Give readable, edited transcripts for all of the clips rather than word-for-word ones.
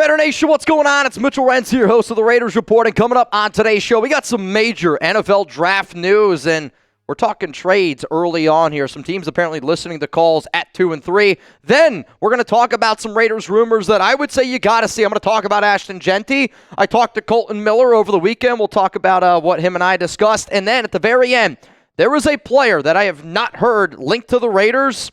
Raider Nation, what's going on? It's Mitchell Renz here, host of the Raiders Report, and coming up on today's show, we got some major NFL draft news, and we're talking trades early on here. Some teams apparently listening to calls at 2 and 3. Then we're going to talk about some Raiders rumors that I would say you got to see. I'm going to talk about Ashton Jeanty. I talked to Kolton Miller over the weekend. We'll talk about what him and I discussed. And then at the very end, there is a player that I have not heard linked to the Raiders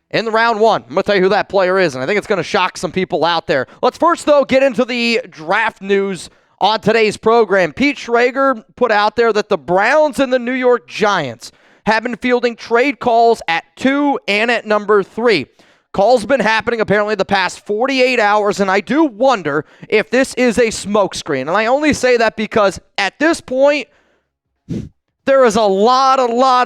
in the round one. I'm going to tell you who that player is, and I think it's going to shock some people out there. Let's first, though, get into the draft news on today's program. Pete SCHRAGER put out there that the Browns and the New York Giants have been fielding trade calls at 2 and at number 3. Calls been happening apparently the past 48 hours, and I do wonder if this is a smokescreen. And I only say that because at this point, there is a lot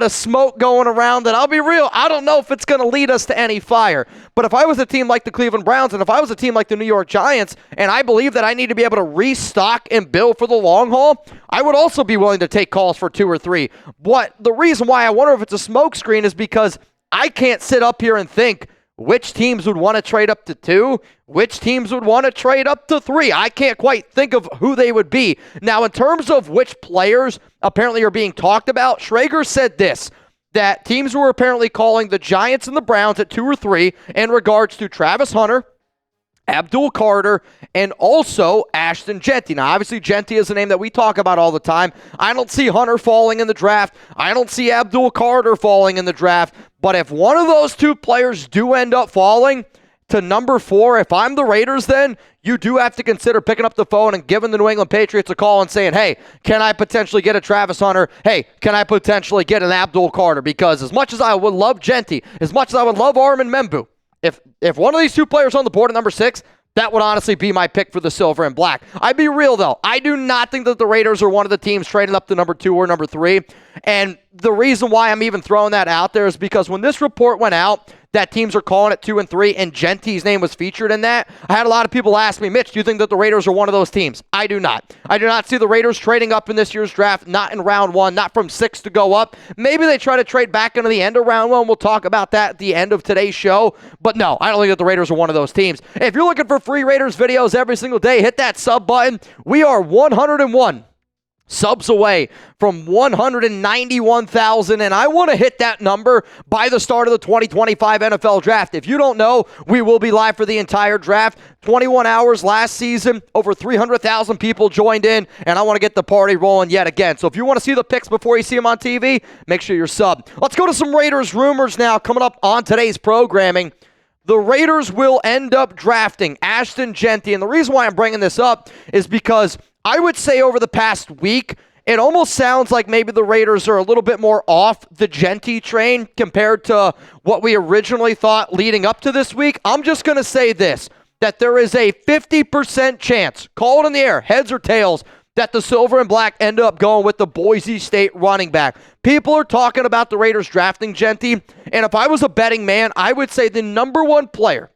of smoke going around that, I'll be real, I don't know if it's going to lead us to any fire. But if I was a team like the Cleveland Browns and if I was a team like the New York Giants and I believe that I need to be able to restock and build for the long haul, I would also be willing to take calls for 2 or 3. But the reason why I wonder if it's a smokescreen is because I can't sit up here and think which teams would want to trade up to 2, which teams would want to trade up to 3. I can't quite think of who they would be. Now, in terms of which players apparently are being talked about, SCHRAGER said this, that teams were apparently calling the Giants and the Browns at 2 or 3 in regards to Travis Hunter, Abdul Carter, and also Ashton Jeanty. Now, obviously, Jeanty is a name that we talk about all the time. I don't see Hunter falling in the draft. I don't see Abdul Carter falling in the draft. But if one of those two players do end up falling to number 4, if I'm the Raiders, then you do have to consider picking up the phone and giving the New England Patriots a call and saying, hey, can I potentially get a Travis Hunter? Hey, can I potentially get an Abdul Carter? Because as much as I would love Jeanty, as much as I would love Armin Membu, if one of these two players on the board at number 6, that would honestly be my pick for the silver and black. I'd be real, though. I do not think that the Raiders are one of the teams trading up to number 2 or number 3. And the reason why I'm even throwing that out there is because when this report went out that teams are calling it 2 and 3 and Jeanty's name was featured in that, I had a lot of people ask me, Mitch, do you think that the Raiders are one of those teams? I do not. I do not see the Raiders trading up in this year's draft, not in round 1, not from 6 to go up. Maybe they try to trade back into the end of round 1. We'll talk about that at the end of today's show. But no, I don't think that the Raiders are one of those teams. If you're looking for free Raiders videos every single day, hit that sub button. We are 101 subs away from 191,000, and I want to hit that number by the start of the 2025 NFL Draft. If you don't know, we will be live for the entire draft. 21 hours last season, over 300,000 people joined in, and I want to get the party rolling yet again. So if you want to see the picks before you see them on TV, make sure you're subbed. Let's go to some Raiders rumors now coming up on today's programming. The Raiders will end up drafting Ashton Jeanty, and the reason why I'm bringing this up is because I would say over the past week, it almost sounds like maybe the Raiders are a little bit more off the Jeanty train compared to what we originally thought leading up to this week. I'm just going to say this, that there is a 50% chance, call it in the air, heads or tails, that the silver and black end up going with the Boise State running back. People are talking about the Raiders drafting Jeanty, and if I was a betting man, I would say the number 1 player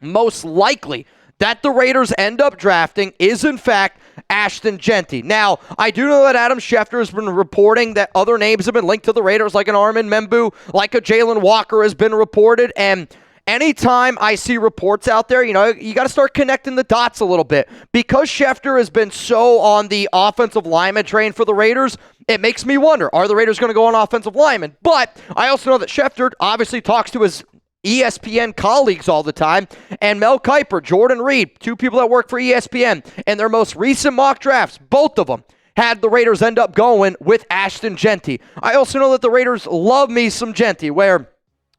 most likely that the Raiders end up drafting is, in fact, Ashton Jeanty. Now, I do know that Adam Schefter has been reporting that other names have been linked to the Raiders, like an Armin Membu, like a Jalen Walker has been reported, and anytime I see reports out there, you got to start connecting the dots a little bit. Because Schefter has been so on the offensive lineman train for the Raiders, it makes me wonder, are the Raiders going to go on offensive lineman? But I also know that Schefter obviously talks to his ESPN colleagues all the time, and Mel Kiper, Jordan Reed, 2 people that work for ESPN, and their most recent mock drafts, both of them had the Raiders end up going with Ashton Jeanty. I also know that the Raiders love me some Jeanty, where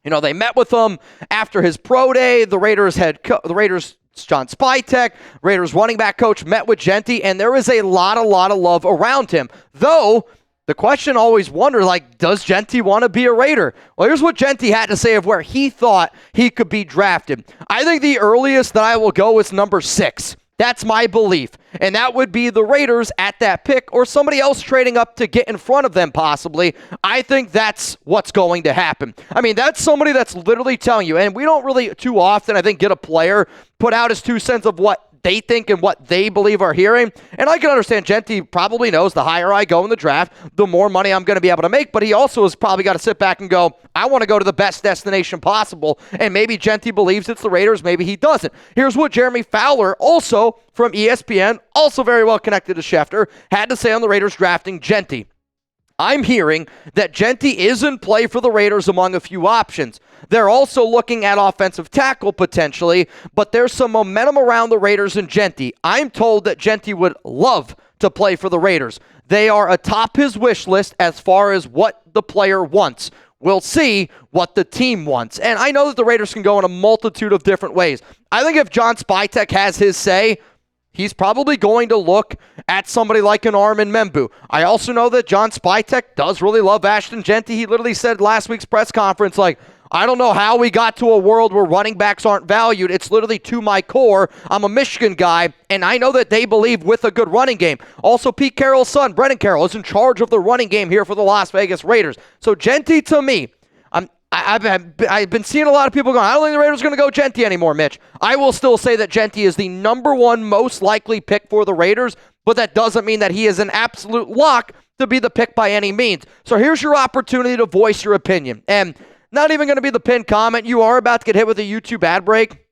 they met with him after his pro day. The Raiders John Spytek, Raiders running back coach, met with Jeanty, and there is a lot of love around him. Though the question always wondered, does Jeanty want to be a Raider? Well, here's what Jeanty had to say of where he thought he could be drafted. I think the earliest that I will go is number 6. That's my belief. And that would be the Raiders at that pick or somebody else trading up to get in front of them possibly. I think that's what's going to happen. I mean, that's somebody that's literally telling you, and we don't really too often, I think, get a player put out his 2 cents of what they think and what they believe are hearing. And I can understand Jeanty probably knows the higher I go in the draft, the more money I'm going to be able to make. But he also has probably got to sit back and go, I want to go to the best destination possible. And maybe Jeanty believes it's the Raiders. Maybe he doesn't. Here's what Jeremy Fowler, also from ESPN, also very well connected to Schefter, had to say on the Raiders drafting Jeanty. I'm hearing that Jeanty is in play for the Raiders among a few options. They're also looking at offensive tackle potentially, but there's some momentum around the Raiders and Jeanty. I'm told that Jeanty would love to play for the Raiders. They are atop his wish list as far as what the player wants. We'll see what the team wants. And I know that the Raiders can go in a multitude of different ways. I think if John Spytek has his say, he's probably going to look at somebody like an Armin Membu. I also know that John Spytek does really love Ashton Jeanty. He literally said last week's press conference, like, I don't know how we got to a world where running backs aren't valued. It's literally to my core. I'm a Michigan guy, and I know that they believe with a good running game. Also, Pete Carroll's son, Brennan Carroll, is in charge of the running game here for the Las Vegas Raiders. So Jeanty, to me, I've been seeing a lot of people going, I don't think the Raiders are going to go Jeanty anymore, Mitch. I will still say that Jeanty is the number one most likely pick for the Raiders, but that doesn't mean that he is an absolute lock to be the pick by any means. So here's your opportunity to voice your opinion. And not even going to be the pinned comment. You are about to get hit with a YouTube ad break.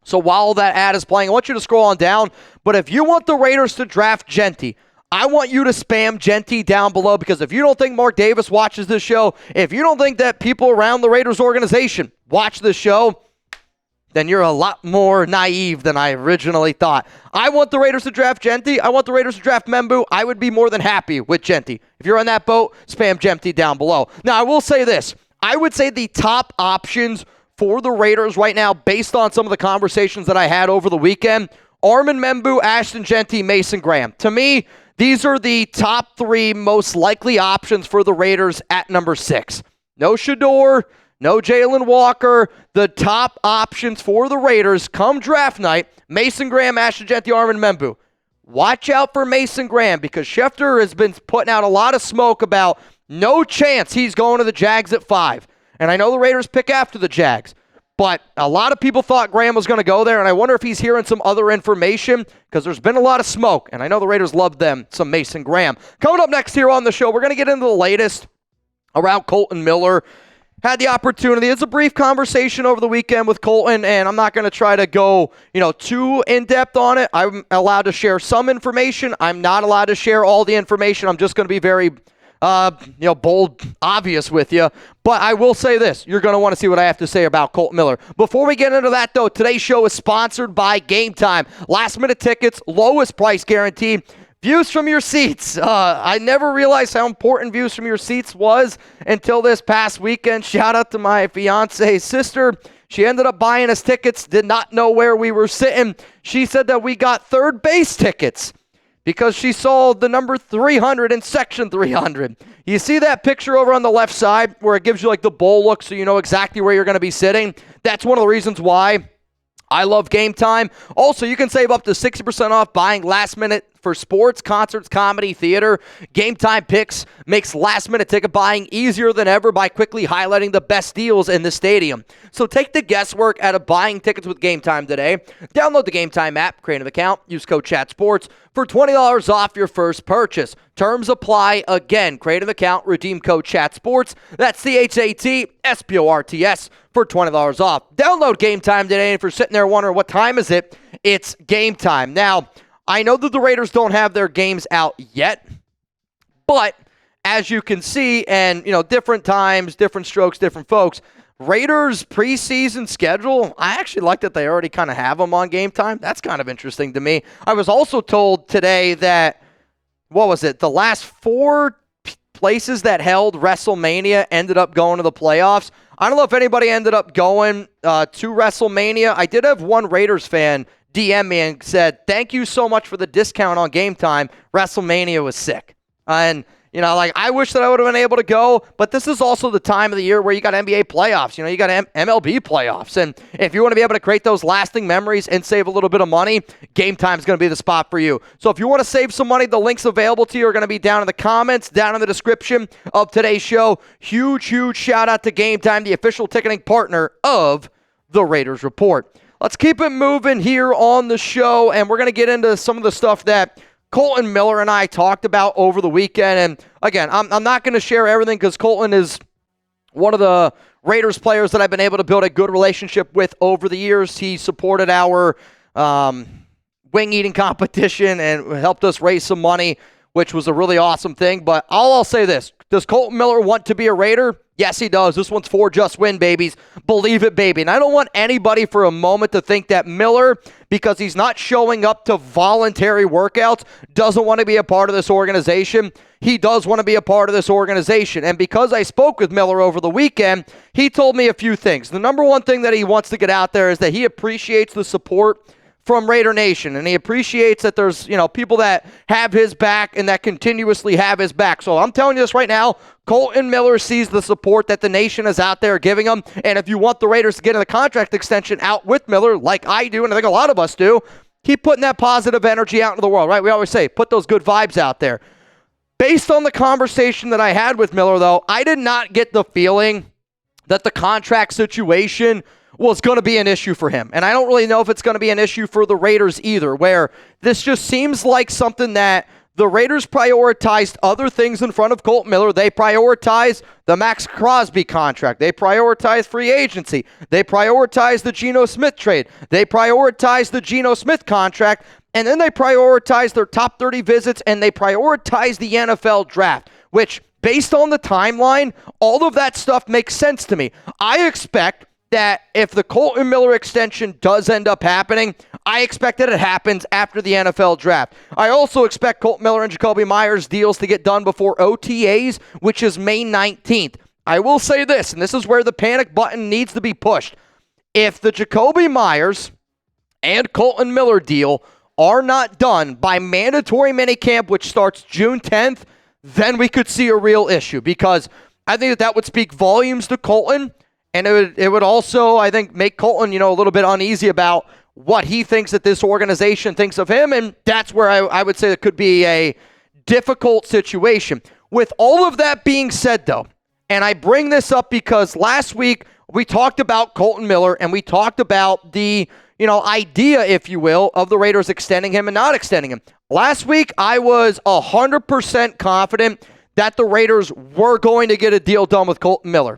So while that ad is playing, I want you to scroll on down. But if you want the Raiders to draft Jeanty, I want you to spam Jeanty down below, because if you don't think Mark Davis watches this show, if you don't think that people around the Raiders organization watch this show, then you're a lot more naive than I originally thought. I want the Raiders to draft Jeanty. I want the Raiders to draft Membu. I would be more than happy with Jeanty. If you're on that boat, spam Jeanty down below. Now, I will say this. I would say the top options for the Raiders right now, based on some of the conversations that I had over the weekend, Armin Membu, Ashton Jeanty, Mason Graham. To me, these are the top three most likely options for the Raiders at number 6. No Shador, no Jalen Walker. The top options for the Raiders come draft night, Mason Graham, Ashton Jeanty, Armin Membu. Watch out for Mason Graham, because Schefter has been putting out a lot of smoke about no chance he's going to the Jags at 5. And I know the Raiders pick after the Jags, but a lot of people thought Graham was going to go there, and I wonder if he's hearing some other information, because there's been a lot of smoke, and I know the Raiders love them some Mason Graham. Coming up next here on the show, we're going to get into the latest around Kolton Miller. Had the opportunity. It's a brief conversation over the weekend with Kolton, and I'm not going to try to go, too in-depth on it. I'm allowed to share some information. I'm not allowed to share all the information. I'm just going to be very bold, obvious with you. But I will say this. You're going to want to see what I have to say about Kolton Miller. Before we get into that, though, today's show is sponsored by Game Time. Last-minute tickets, lowest price guaranteed. Views from your seats. I never realized how important views from your seats was until this past weekend. Shout out to my fiance's sister. She ended up buying us tickets, did not know where we were sitting. She said that we got third base tickets because she saw the number 300 in section 300. You see that picture over on the left side where it gives you like the bowl look so you know exactly where you're going to be sitting? That's one of the reasons why I love Game Time. Also, you can save up to 60% off buying last minute for sports, concerts, comedy, theater. Game Time Picks makes last-minute ticket buying easier than ever by quickly highlighting the best deals in the stadium. So take the guesswork out of buying tickets with Game Time today. Download the Game Time app, create an account, use code CHATSPORTS for $20 off your first purchase. Terms apply. Again, create an account, redeem code CHATSPORTS. That's CHATSPORTS for $20 off. Download Game Time today, and if you're sitting there wondering what time is it, it's Game Time. Now, I know that the Raiders don't have their games out yet, but as you can see, and different times, different strokes, different folks, Raiders preseason schedule, I actually like that they already kind of have them on Game Time. That's kind of interesting to me. I was also told today that, the last 4 places that held WrestleMania ended up going to the playoffs. I don't know if anybody ended up going to WrestleMania. I did have one Raiders fan DM me and said, thank you so much for the discount on Game Time. WrestleMania was sick. And, I wish that I would have been able to go, but this is also the time of the year where you got NBA playoffs. You got MLB playoffs. And if you want to be able to create those lasting memories and save a little bit of money, Game Time is going to be the spot for you. So if you want to save some money, the links available to you are going to be down in the comments, down in the description of today's show. Huge, huge shout out to Game Time, the official ticketing partner of the Raiders Report. let's keep it moving here on the show, and we're going to get into some of the stuff that Kolton Miller and I talked about over the weekend. And again, I'm not going to share everything because Kolton is one of the Raiders players that I've been able to build a good relationship with over the years. He supported our wing eating competition and helped us raise some money, which was a really awesome thing. But I'll say this. Does Kolton Miller want to be a Raider? Yes, he does. This one's for just win, babies. Believe it, baby. And I don't want anybody for a moment to think that Miller, because he's not showing up to voluntary workouts, doesn't want to be a part of this organization. He does want to be a part of this organization. And because I spoke with Miller over the weekend, he told me a few things. The number one thing that he wants to get out there is that he appreciates the support from Raider Nation, and he appreciates that there's, people that have his back and that continuously have his back. So I'm telling you this right now, Kolton Miller sees the support that the nation is out there giving him, and if you want the Raiders to get a contract extension out with Miller, like I do, and I think a lot of us do, keep putting that positive energy out into the world, right? We always say, put those good vibes out there. Based on the conversation that I had with Miller, though, I did not get the feeling that the contract situation was going to be an issue for him. And I don't really know if it's going to be an issue for the Raiders either, where this just seems like something that the Raiders prioritized other things in front of Kolton Miller. They prioritized the Max Crosby contract. They prioritized free agency. They prioritized the Geno Smith trade. They prioritized the Geno Smith contract. And then they prioritized their top 30 visits, and they prioritized the NFL draft, which, based on the timeline, all of that stuff makes sense to me. I expect that if the Kolton Miller extension does end up happening, I expect that it happens after the NFL draft. I also expect Kolton Miller and Jakobi Meyers deals to get done before OTAs, which is May 19th. I will say this, and this is where the panic button needs to be pushed. If the Jakobi Meyers and Kolton Miller deal are not done by mandatory minicamp, which starts June 10th, then we could see a real issue, because I think that would speak volumes to Kolton. And it would also, I think, make Kolton, a little bit uneasy about what he thinks that this organization thinks of him. And that's where I would say it could be a difficult situation. With all of that being said, though, and I bring this up because last week we talked about Kolton Miller and we talked about the, idea, if you will, of the Raiders extending him and not extending him. Last week, I was 100% confident that the Raiders were going to get a deal done with Kolton Miller.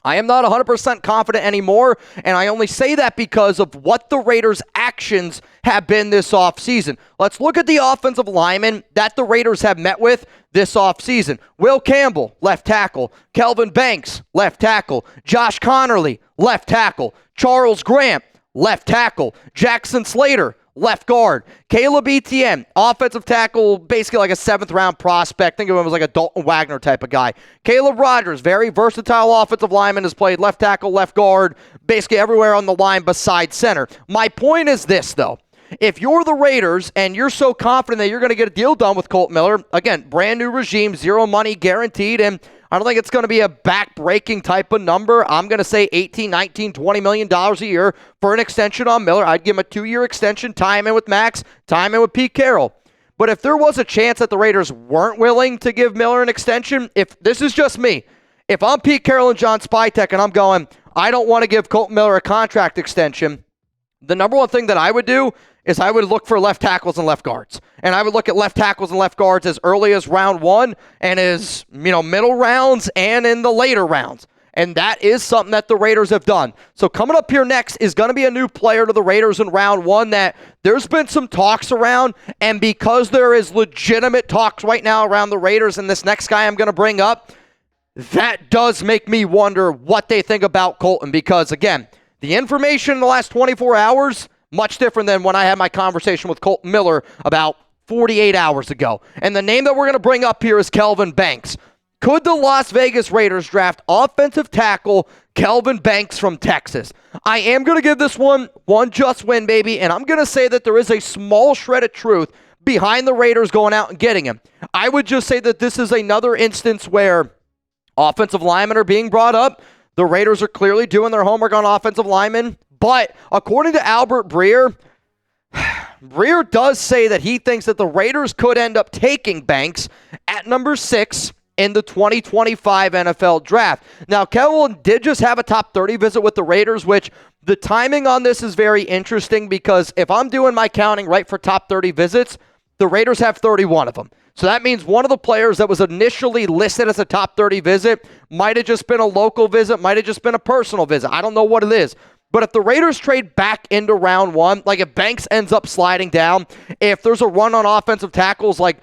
I am not 100% confident anymore, and I only say that because of what the Raiders' actions have been this offseason. Let's look at the offensive linemen that the Raiders have met with this offseason. Will Campbell, left tackle. Kelvin Banks, left tackle. Josh Connerly, left tackle. Charles Grant, left tackle. Jackson Slater, left guard. Caleb Etienne, offensive tackle, basically like a 7th-round prospect. Think of him as like a Dalton Wagner type of guy. Caleb Rogers, very versatile offensive lineman, has played left tackle, left guard, basically everywhere on the line besides center. My point is this, though. If you're the Raiders and you're so confident that you're going to get a deal done with Kolton Miller, again, brand new regime, zero money guaranteed, and I don't think it's going to be a back-breaking type of number. I'm going to say $18, $19, $20 million a year for an extension on Miller. I'd give him a 2-year extension, tie him in with Max, tie him in with Pete Carroll. But if there was a chance that the Raiders weren't willing to give Miller an extension, if this is just me, if I'm Pete Carroll and John Spytek and I'm going, I don't want to give Kolton Miller a contract extension, the number one thing that I would do is I would look for left tackles and left guards. And I would look at left tackles and left guards as early as round 1 and as, middle rounds and in the later rounds. And that is something that the Raiders have done. So coming up here next is going to be a new player to the Raiders in round 1 that there's been some talks around. And because there is legitimate talks right now around the Raiders and this next guy I'm going to bring up, that does make me wonder what they think about Kolton. Because, again, the information in the last 24 hours, much different than when I had my conversation with Kolton Miller about 48 hours ago. And the name that we're going to bring up here is Kelvin Banks. Could the Las Vegas Raiders draft offensive tackle Kelvin Banks from Texas? I am going to give this one just win, baby, and I'm going to say that there is a small shred of truth behind the Raiders going out and getting him. I would just say that this is another instance where offensive linemen are being brought up. The Raiders are clearly doing their homework on offensive linemen. But according to Albert Breer, Breer does say that he thinks that the Raiders could end up taking Banks at number 6 in the 2025 NFL Draft. Now, Kelvin did just have a top 30 visit with the Raiders, which the timing on this is very interesting because if I'm doing my counting right for top 30 visits, the Raiders have 31 of them. So that means one of the players that was initially listed as a top 30 visit might have just been a local visit, might have just been a personal visit. I don't know what it is. But if the Raiders trade back into round one, like if Banks ends up sliding down, if there's a run on offensive tackles, like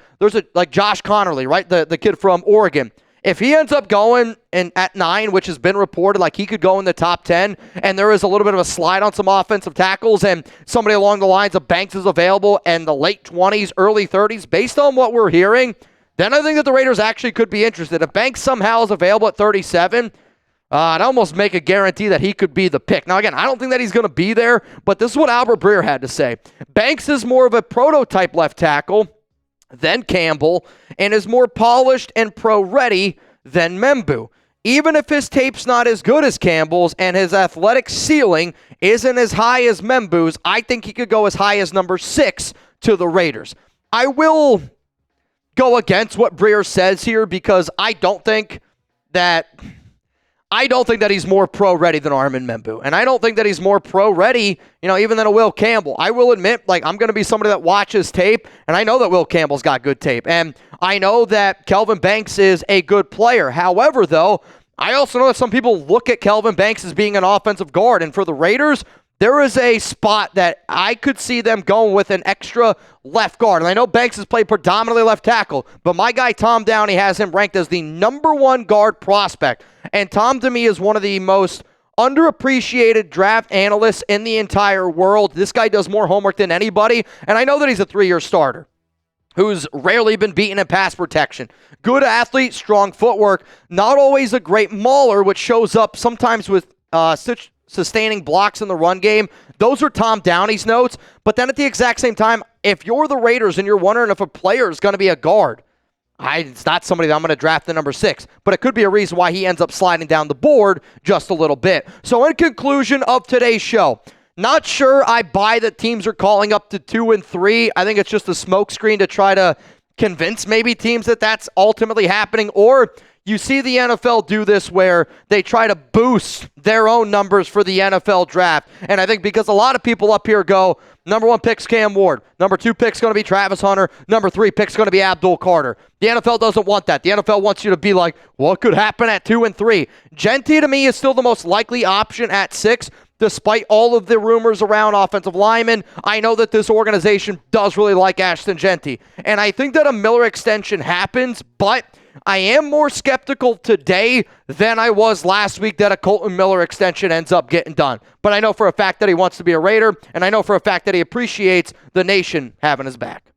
Josh Connerly, right, the kid from Oregon, if he ends up going at 9, which has been reported, like he could go in the top 10, and there is a little bit of a slide on some offensive tackles, and somebody along the lines of Banks is available in the late 20s, early 30s, based on what we're hearing, then I think that the Raiders actually could be interested. If Banks somehow is available at 37, I'd almost make a guarantee that he could be the pick. Now, again, I don't think that he's going to be there, but this is what Albert Breer had to say. Banks is more of a prototype left tackle than Campbell and is more polished and pro-ready than M'Boue. Even if his tape's not as good as Campbell's and his athletic ceiling isn't as high as M'Boue's, I think he could go as high as number 6 to the Raiders. I will go against what Breer says here because I don't think that he's more pro-ready than Armin M'Boue. And I don't think that he's more pro-ready, even than a Will Campbell. I will admit, I'm going to be somebody that watches tape, and I know that Will Campbell's got good tape. And I know that Kelvin Banks is a good player. However, though, I also know that some people look at Kelvin Banks as being an offensive guard. And for the Raiders, there is a spot that I could see them going with an extra left guard. And I know Banks has played predominantly left tackle, but my guy Tom Downey has him ranked as the number 1 guard prospect. And Tom, to me, is one of the most underappreciated draft analysts in the entire world. This guy does more homework than anybody, and I know that he's a 3-year starter who's rarely been beaten in pass protection. Good athlete, strong footwork, not always a great mauler, which shows up sometimes with sustaining blocks in the run game. Those are Tom Downey's notes. But then at the exact same time, if you're the Raiders and you're wondering if a player is going to be a guard, it's not somebody that I'm going to draft the number 6, but it could be a reason why he ends up sliding down the board just a little bit. So in conclusion of today's show, not sure I buy that teams are calling up to 2 and 3. I think it's just a smokescreen to try to convince maybe teams that that's ultimately happening, or you see the NFL do this where they try to boost their own numbers for the NFL draft. And I think because a lot of people up here go, number 1 pick's Cam Ward, number 2 pick's going to be Travis Hunter, number 3 pick's going to be Abdul Carter. The NFL doesn't want that. The NFL wants you to be like, what could happen at 2 and 3? Jeanty, to me, is still the most likely option at 6, despite all of the rumors around offensive linemen. I know that this organization does really like Ashton Jeanty. And I think that a Miller extension happens, but I am more skeptical today than I was last week that a Kolton Miller extension ends up getting done. But I know for a fact that he wants to be a Raider, and I know for a fact that he appreciates the nation having his back.